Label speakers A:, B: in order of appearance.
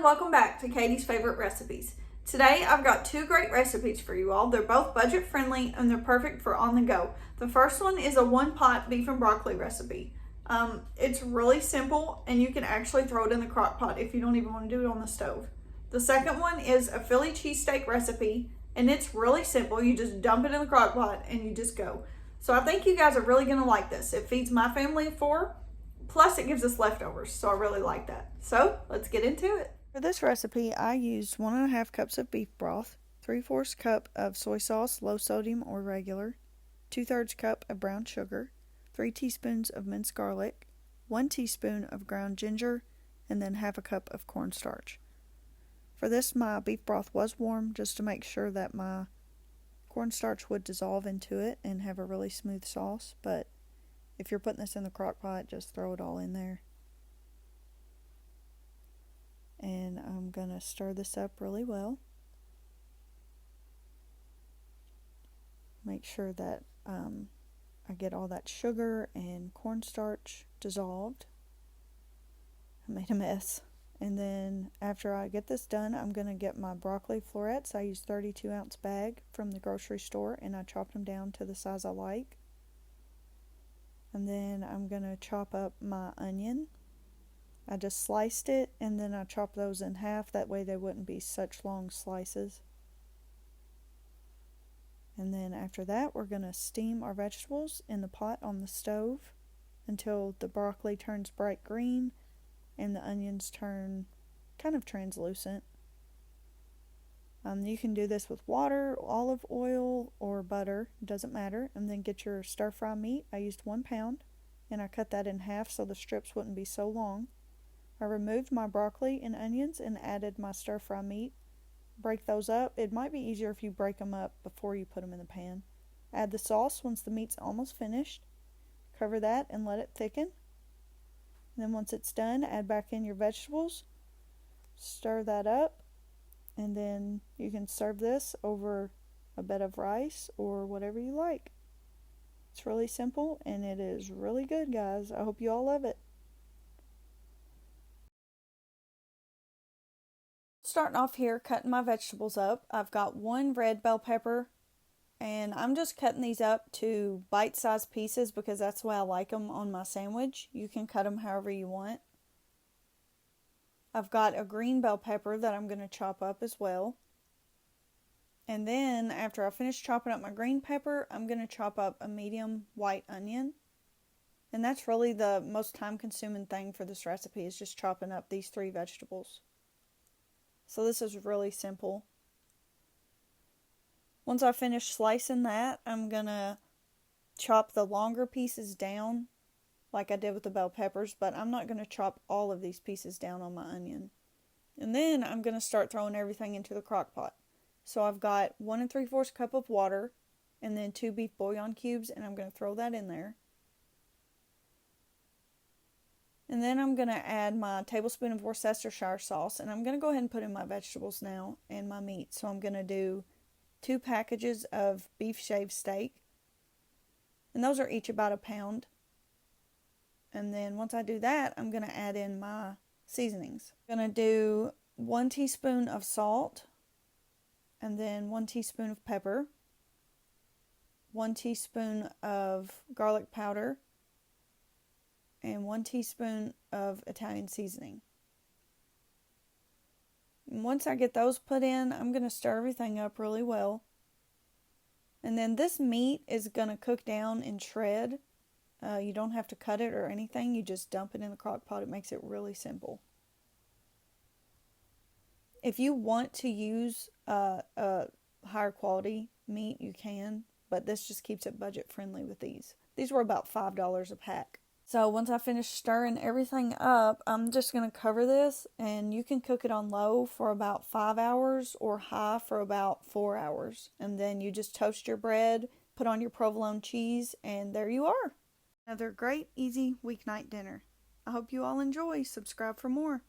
A: welcome back to Katie's Favorite Recipes. Today I've got two great recipes for you all. They're both budget friendly and they're perfect for on the go. The first one is a one pot beef and broccoli recipe. It's really simple and you can actually throw it in the crock pot if you don't even want to do it on the stove. The second one is a Philly cheesesteak recipe and it's really simple. You just dump it in the crock pot and you just go. So I think you guys are really going to like this. It feeds my family of four. Plus it gives us leftovers, so I really like that. So let's get into it. For this recipe, I used 1.5 cups of beef broth, 3/4 cup of soy sauce, low sodium or regular, 2/3 cup of brown sugar, 3 teaspoons of minced garlic, 1 teaspoon of ground ginger, and then 1/2 cup of cornstarch. For this, my beef broth was warm just to make sure that my cornstarch would dissolve into it and have a really smooth sauce, but if you're putting this in the crock pot, just throw it all in there. And I'm going to stir this up really well. Make sure that I get all that sugar and cornstarch dissolved. I made a mess. And then after I get this done, I'm going to get my broccoli florets. I use 32-ounce bag from the grocery store and I chopped them down to the size I like. And then I'm going to chop up my onion. I just sliced it and then I chopped those in half. That way they wouldn't be such long slices. And then after that, we're going to steam our vegetables in the pot on the stove until the broccoli turns bright green and the onions turn kind of translucent. You can do this with water, olive oil, or butter, it doesn't matter. And then get your stir-fry meat. I used 1 pound, and I cut that in half so the strips wouldn't be so long. I removed my broccoli and onions and added my stir-fry meat. Break those up. It might be easier if you break them up before you put them in the pan. Add the sauce once the meat's almost finished. Cover that and let it thicken. And then once it's done, add back in your vegetables. Stir that up. And then you can serve this over a bed of rice or whatever you like. It's really simple and it is really good, guys. I hope you all love it. Starting off here, cutting my vegetables up. I've got 1 red bell pepper and I'm just cutting these up to bite-sized pieces because that's the way I like them on my sandwich. You can cut them however you want. I've got a green bell pepper that I'm going to chop up as well. And then after I finish chopping up my green pepper, I'm going to chop up a medium white onion. And that's really the most time-consuming thing for this recipe is just chopping up these 3 vegetables. So this is really simple. Once I finish slicing that, I'm going to chop the longer pieces down like I did with the bell peppers, but I'm not going to chop all of these pieces down on my onion. And then I'm going to start throwing everything into the crock pot. So I've got 1 3/4 cup of water and then 2 beef bouillon cubes, and I'm going to throw that in there. And then I'm going to add my tablespoon of Worcestershire sauce, and I'm going to go ahead and put in my vegetables now and my meat. So I'm going to do 2 packages of beef shaved steak, and those are each about 1 pound. And then once I do that, I'm going to add in my seasonings. I'm going to do 1 teaspoon of salt, and then 1 teaspoon of pepper, 1 teaspoon of garlic powder, and 1 teaspoon of Italian seasoning. And once I get those put in, I'm going to stir everything up really well. And then this meat is going to cook down and shred. You don't have to cut it or anything. You just dump it in the crock pot. It makes it really simple. If you want to use a higher quality meat, you can. But this just keeps it budget friendly with these. These were about $5 a pack. So once I finish stirring everything up, I'm just going to cover this. And you can cook it on low for about 5 hours or high for about 4 hours. And then you just toast your bread, put on your provolone cheese, and there you are. Another great, easy weeknight dinner. I hope you all enjoy. Subscribe for more.